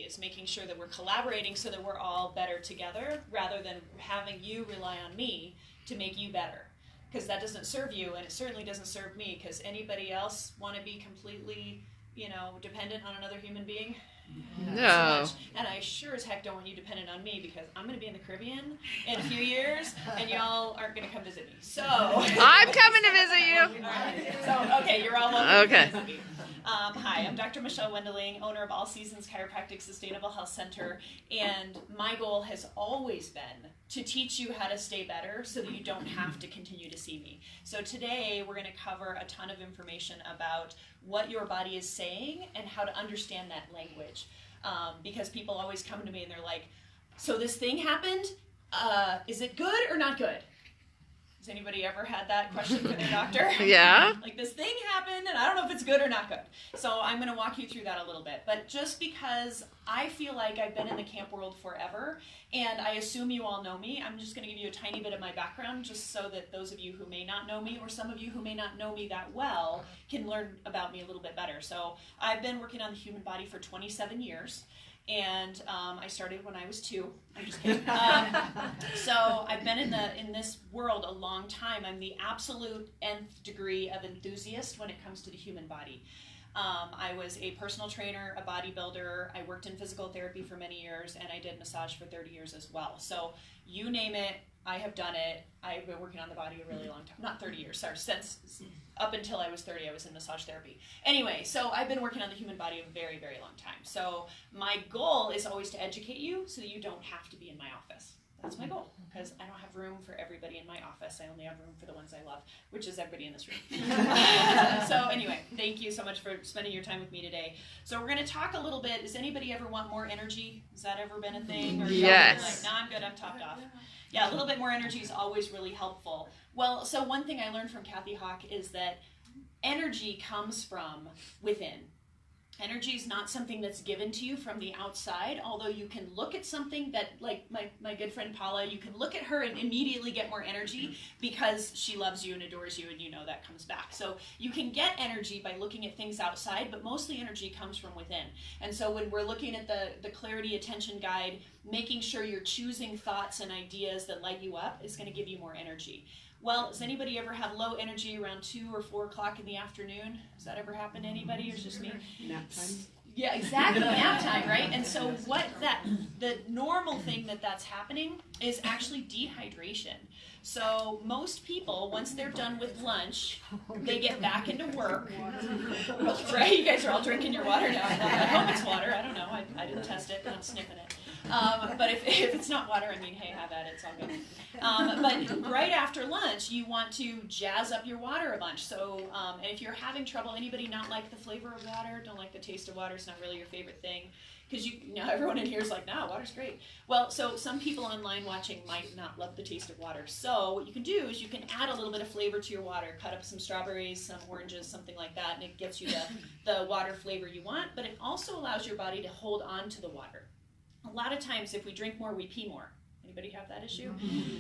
is making sure that we're collaborating so that we're all better together rather than having you rely on me to make you better. Because that doesn't serve you, and it certainly doesn't serve me, because anybody else want to be completely, dependent on another human being? No. So and I sure as heck don't want you dependent on me, because I'm going to be in the Caribbean in a few years, and y'all aren't going to come visit me. So I'm coming to visit you. All right. So, okay, you're all welcome Okay. to visit me. Hi, I'm Dr. Michelle Wendling, owner of All Seasons Chiropractic Sustainable Health Center, and my goal has always been to teach you how to stay better so that you don't have to continue to see me. So today we're going to cover a ton of information about what your body is saying and how to understand that language. Because people always come to me and they're like, so this thing happened, is it good or not good? Has anybody ever had that question for their doctor? Yeah. Like, this thing happened, and I don't know if it's good or not good. So I'm going to walk you through that a little bit. But just because I feel like I've been in the camp world forever, and I assume you all know me, I'm just going to give you a tiny bit of my background, just so that those of you who may not know me, or some of you who may not know me that well, can learn about me a little bit better. So I've been working on the human body for 27 years. And I started when I was 2. I'm just kidding. So I've been in this world a long time. I'm the absolute nth degree of enthusiast when it comes to the human body. I was a personal trainer, a bodybuilder. I worked in physical therapy for many years, and I did massage for 30 years as well. So you name it, I have done it. I've been working on the body a really long time. Not 30 years, sorry. Since up until I was 30, I was in massage therapy. Anyway, so I've been working on the human body a very, very long time. So my goal is always to educate you so that you don't have to be in my office. That's my goal, because I don't have room for everybody in my office. I only have room for the ones I love, which is everybody in this room. So anyway, thank you so much for spending your time with me today. So we're going to talk a little bit. Does anybody ever want more energy? Has that ever been a thing? Or Yes. Like, no, I'm good. I'm topped off. Yeah, a little bit more energy is always really helpful. Well, so one thing I learned from Kathy Hawk is that energy comes from within. Energy is not something that's given to you from the outside, although you can look at something that, like my good friend Paula, you can look at her and immediately get more energy because she loves you and adores you, and you know that comes back. So you can get energy by looking at things outside, but mostly energy comes from within. And so when we're looking at the Clarity Attention Guide, making sure you're choosing thoughts and ideas that light you up is going to give you more energy. Well, does anybody ever have low energy around 2 or 4 o'clock in the afternoon? Does that ever happen to anybody, or is it just me? Nap time. Yeah, exactly, nap time, right? And so the normal thing that's happening is actually dehydration. So most people, once they're done with lunch, they get back into work. Right? You guys are all drinking your water now. I hope it's water. I don't know. I didn't test it, but I'm sniffing it. But if it's not water, I mean, hey, have at it. It's all good. But right after lunch, you want to jazz up your water a bunch. So, and if you're having trouble, anybody not like the flavor of water, don't like the taste of water, it's not really your favorite thing. Because everyone in here is like, no, water's great. Well, so some people online watching might not love the taste of water. So what you can do is you can add a little bit of flavor to your water. Cut up some strawberries, some oranges, something like that, and it gets you the water flavor you want. But it also allows your body to hold on to the water. A lot of times, if we drink more, we pee more. Anybody have that issue?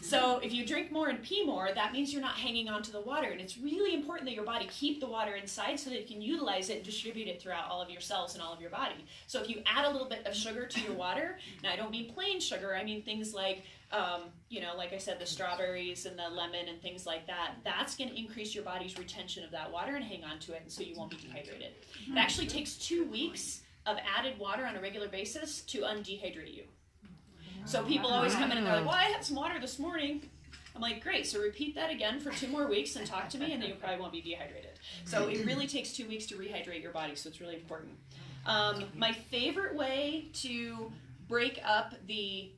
So if you drink more and pee more, that means you're not hanging on to the water. And it's really important that your body keep the water inside so that it can utilize it and distribute it throughout all of your cells and all of your body. So if you add a little bit of sugar to your water, now I don't mean plain sugar, I mean things like, like I said, the strawberries and the lemon and things like that, that's going to increase your body's retention of that water and hang on to it, and so you won't be dehydrated. It actually takes 2 weeks of added water on a regular basis to undehydrate you. So people always come in and they're like, well, I had some water this morning. I'm like, great, so repeat that again for 2 more weeks and talk to me, and then you probably won't be dehydrated. So it really takes 2 weeks to rehydrate your body, so it's really important. My favorite way to break up the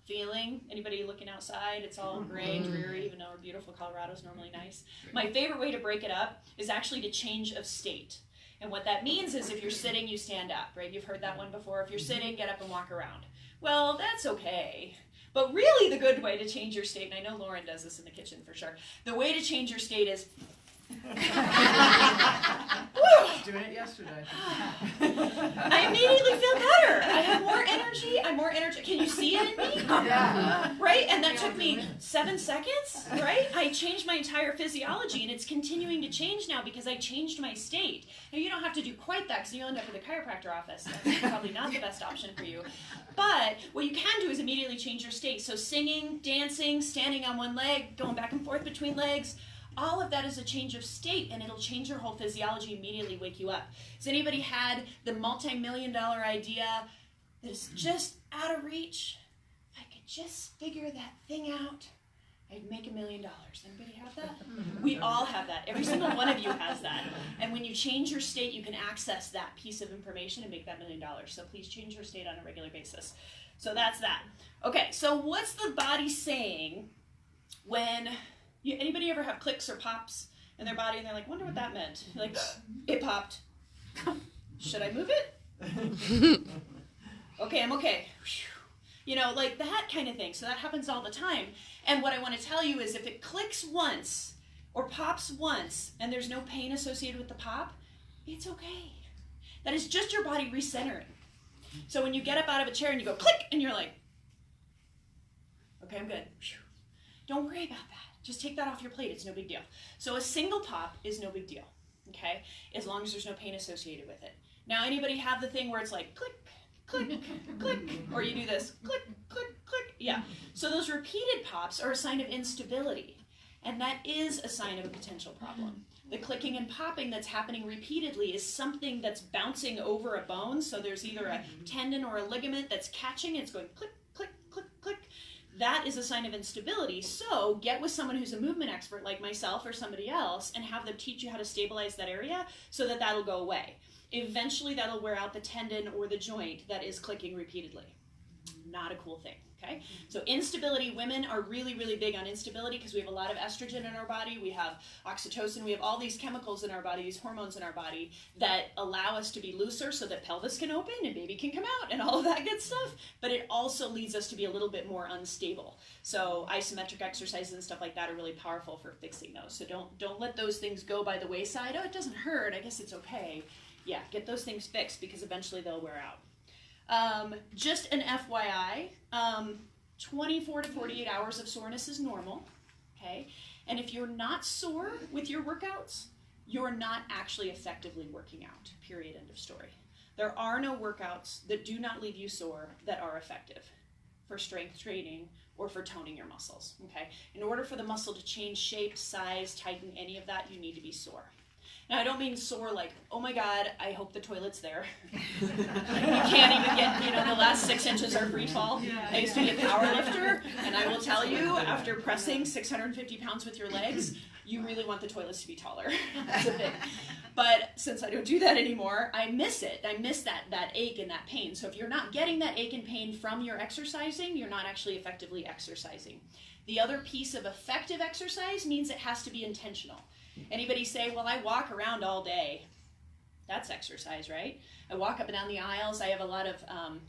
feeling, anybody looking outside, it's all gray and dreary, even though our beautiful Colorado's normally nice. My favorite way to break it up is actually to change of state. And what that means is if you're sitting, you stand up, right? You've heard that one before. If you're sitting, get up and walk around. Well, that's okay. But really the good way to change your state, and I know Lauren does this in the kitchen for sure, the way to change your state is... I was doing it yesterday. I immediately feel better. I have more energy. energy. I'm more energetic. Can you see it in me? Yeah. Right? And that took me 7 seconds, right? I changed my entire physiology, and it's continuing to change now because I changed my state. Now, you don't have to do quite that because you'll end up in the chiropractor office. That's probably not the best option for you. But what you can do is immediately change your state. So singing, dancing, standing on one leg, going back and forth between legs, all of that is a change of state, and it'll change your whole physiology, immediately wake you up. Has anybody had the multi-million-dollar idea that is just out of reach? If I could just figure that thing out, I'd make $1 million. Anybody have that? We all have that. Every single one of you has that. And when you change your state, you can access that piece of information and make that $1 million. So please change your state on a regular basis. So that's that. Okay, so what's the body saying when... anybody ever have clicks or pops in their body and they're like, wonder what that meant? You're like, it popped. Should I move it? Okay, I'm okay. You know, like that kind of thing. So that happens all the time. And what I want to tell you is if it clicks once or pops once and there's no pain associated with the pop, it's okay. That is just your body recentering. So when you get up out of a chair and you go click and you're like, okay, I'm good. Don't worry about that. Just take that off your plate. It's no big deal. So a single pop is no big deal, okay? As long as there's no pain associated with it. Now, anybody have the thing where it's like click, click, click, or you do this click, click, click? Yeah. So those repeated pops are a sign of instability, and that is a sign of a potential problem. The clicking and popping that's happening repeatedly is something that's bouncing over a bone, so there's either a tendon or a ligament that's catching, it's going click, click, click, click. That is a sign of instability. So get with someone who's a movement expert like myself or somebody else and have them teach you how to stabilize that area so that that'll go away. Eventually that'll wear out the tendon or the joint that is clicking repeatedly. Not a cool thing, okay? So instability, women are really, really big on instability because we have a lot of estrogen in our body, we have oxytocin, we have all these chemicals in our body, these hormones in our body that allow us to be looser so that pelvis can open and baby can come out and all of that good stuff, but it also leads us to be a little bit more unstable. So isometric exercises and stuff like that are really powerful for fixing those. So don't let those things go by the wayside. Oh, it doesn't hurt, I guess it's okay. Yeah, get those things fixed because eventually they'll wear out. Just an FYI, 24 to 48 hours of soreness is normal, okay? And if you're not sore with your workouts, you're not actually effectively working out, period, end of story. There are no workouts that do not leave you sore that are effective for strength training or for toning your muscles, okay? In order for the muscle to change shape, size, tighten, any of that, you need to be sore. Now, I don't mean sore like, oh my God, I hope the toilet's there. You can't even get, the last 6 inches are free fall. I used to be a power lifter, and I will tell you, after pressing 650 pounds with your legs, you really want the toilets to be taller. That's a thing. But since I don't do that anymore, I miss it. I miss that ache and that pain. So if you're not getting that ache and pain from your exercising, you're not actually effectively exercising. The other piece of effective exercise means it has to be intentional. Anybody say, well, I walk around all day. That's exercise, right? I walk up and down the aisles. I have a lot of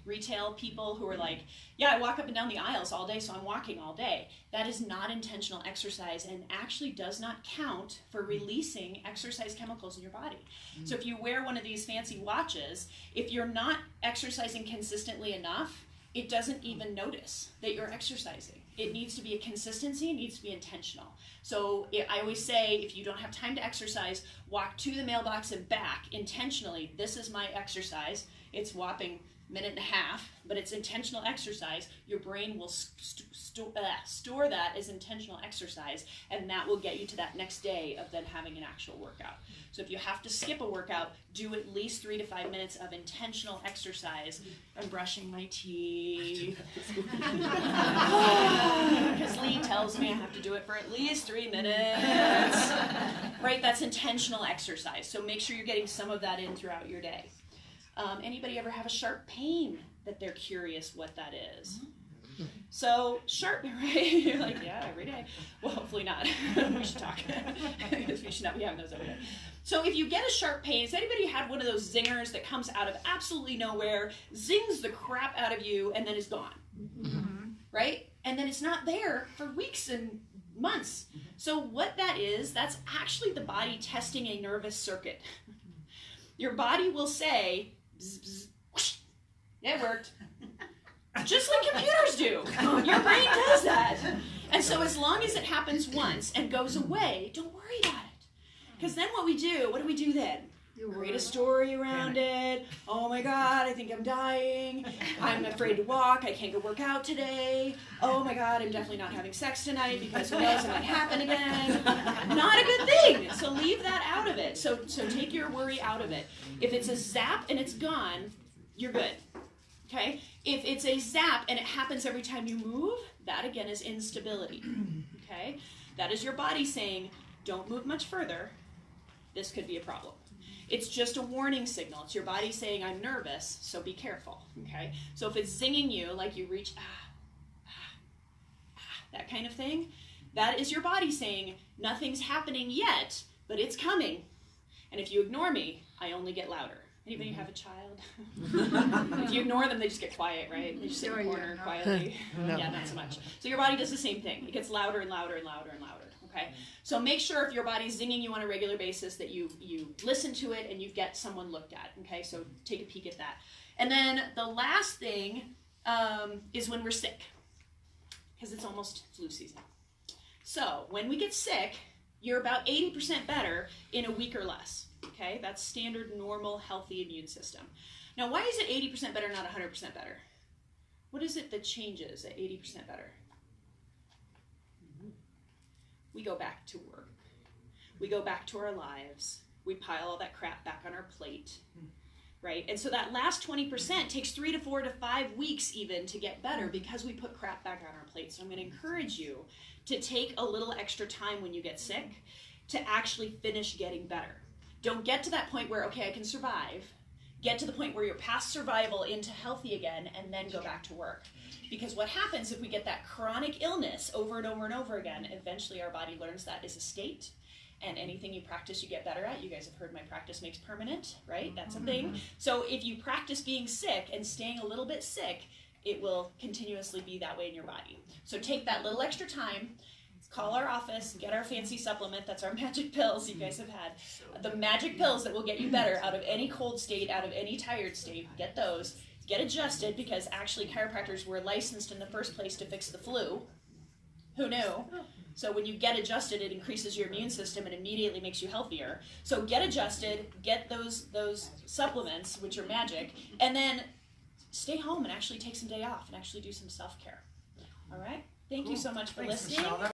retail people who are like, yeah, I walk up and down the aisles all day, so I'm walking all day. That is not intentional exercise and actually does not count for releasing exercise chemicals in your body. So if you wear one of these fancy watches, if you're not exercising consistently enough, it doesn't even notice that you're exercising. It needs to be a consistency, it needs to be intentional. So I always say, if you don't have time to exercise, walk to the mailbox and back intentionally. This is my exercise. It's whopping minute and a half, but it's intentional exercise. Your brain will store that as intentional exercise, and that will get you to that next day of then having an actual workout. So if you have to skip a workout, do at least 3 to 5 minutes of intentional exercise. I'm brushing my teeth. Because Lee tells me I have to do it for at least 3 minutes. Right, that's intentional exercise. So make sure you're getting some of that in throughout your day. Anybody ever have a sharp pain that they're curious what that is? So sharp, right? You're like, yeah, every day. Well, hopefully not. We should talk. Because we should not be having those every day. So if you get a sharp pain, has anybody had one of those zingers that comes out of absolutely nowhere, zings the crap out of you, and then is gone? Mm-hmm. Right? And then it's not there for weeks and months. So what that is, that's actually the body testing a nervous circuit. Your body will say, bzz, bzz, whoosh, yeah, it worked. Just like computers do. Your brain does that. And so as long as it happens once and goes away, don't worry about it. Because then what do we do then? Create a story around it. Oh my God, I think I'm dying. I'm afraid to walk. I can't go work out today. Oh my God, I'm definitely not having sex tonight because who knows, it might happen again. Not a good thing. So leave that out of it. So take your worry out of it. If it's a zap and it's gone, you're good. Okay? If it's a zap and it happens every time you move, that again is instability. Okay? That is your body saying, don't move much further. This could be a problem. It's just a warning signal. It's your body saying, I'm nervous, so be careful, okay? So if it's zinging you, like you reach, that kind of thing, that is your body saying, nothing's happening yet, but it's coming. And if you ignore me, I only get louder. Anybody have a child? If you ignore them, they just get quiet, right? They just sit in the corner quietly. No. Yeah, not so much. So your body does the same thing. It gets louder and louder and louder and louder. Okay? So make sure if your body's zinging you on a regular basis that you listen to it and you get someone looked at. Okay? So take a peek at that. And then the last thing is when we're sick, because it's almost flu season. So when we get sick, you're about 80% better in a week or less. Okay? That's standard, normal, healthy immune system. Now, why is it 80% better, not 100% better? What is it that changes at 80% better? We go back to work. We go back to our lives. We pile all that crap back on our plate, right? And so that last 20% takes 3 to 4 to 5 weeks even to get better because we put crap back on our plate. So I'm going to encourage you to take a little extra time when you get sick to actually finish getting better. Don't get to that point where, okay, I can survive. Get to the point where you're past survival into healthy again and then go back to work. Because what happens if we get that chronic illness over and over and over again, eventually our body learns that is a state, and anything you practice you get better at. You guys have heard my practice makes permanent, right? That's a thing. So if you practice being sick and staying a little bit sick, it will continuously be that way in your body. So take that little extra time, call our office, get our fancy supplement. That's our magic pills you guys have had. The magic pills that will get you better out of any cold state, out of any tired state. Get those. Get adjusted, because actually chiropractors were licensed in the first place to fix the flu. Who knew? So when you get adjusted, it increases your immune system and immediately makes you healthier. So get adjusted, get those supplements, which are magic, and then stay home and actually take some day off and actually do some self-care. All right? Thank you so much for listening.